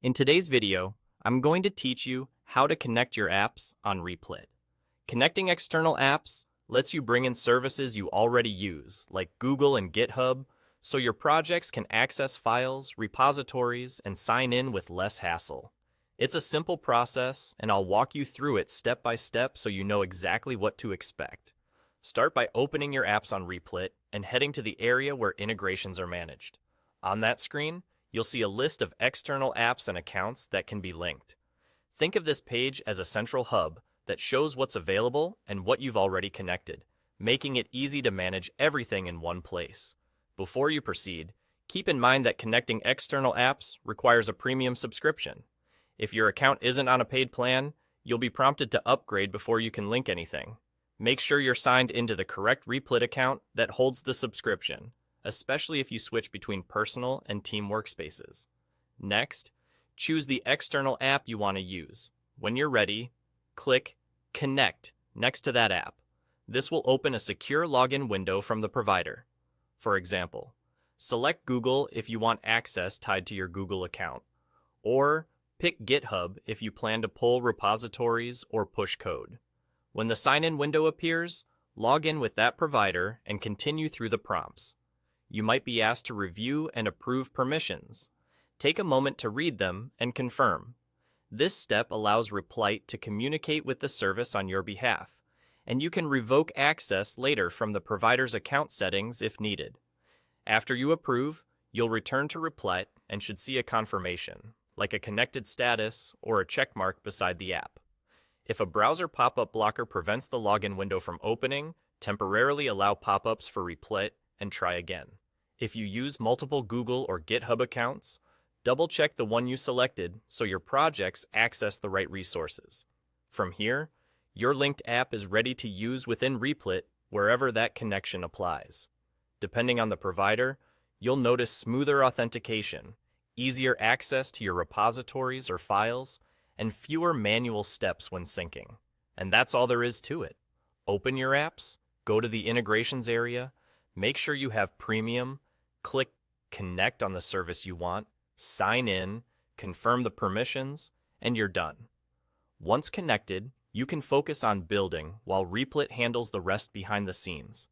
In today's video, I'm going to teach you how to connect your apps on Replit. Connecting external apps lets you bring in services you already use, like Google and GitHub, so your projects can access files, repositories, and sign in with less hassle. It's a simple process, and I'll walk you through it step by step so you know exactly what to expect. Start by opening your apps on Replit and heading to the area where integrations are managed. On that screen, you'll see a list of external apps and accounts that can be linked. Think of this page as a central hub that shows what's available and what you've already connected, making it easy to manage everything in one place. Before you proceed, keep in mind that connecting external apps requires a premium subscription. If your account isn't on a paid plan, you'll be prompted to upgrade before you can link anything. Make sure you're signed into the correct Replit account that holds the subscription, especially if you switch between personal and team workspaces. Next, choose the external app you want to use. When you're ready, click Connect next to that app. This will open a secure login window from the provider. For example, select Google if you want access tied to your Google account, or pick GitHub if you plan to pull repositories or push code. When the sign-in window appears, log in with that provider and continue through the prompts. You might be asked to review and approve permissions. Take a moment to read them and confirm. This step allows Replit to communicate with the service on your behalf, and you can revoke access later from the provider's account settings if needed. After you approve, you'll return to Replit and should see a confirmation, like a connected status or a checkmark beside the app. If a browser pop-up blocker prevents the login window from opening, temporarily allow pop-ups for Replit and try again. If you use multiple Google or GitHub accounts, double-check the one you selected so your projects access the right resources. From here, your linked app is ready to use within Replit wherever that connection applies. Depending on the provider, you'll notice smoother authentication, easier access to your repositories or files, and fewer manual steps when syncing. And that's all there is to it. Open your apps, go to the integrations area, make sure you have premium, click Connect on the service you want, sign in, confirm the permissions, and you're done. Once connected, you can focus on building while Replit handles the rest behind the scenes.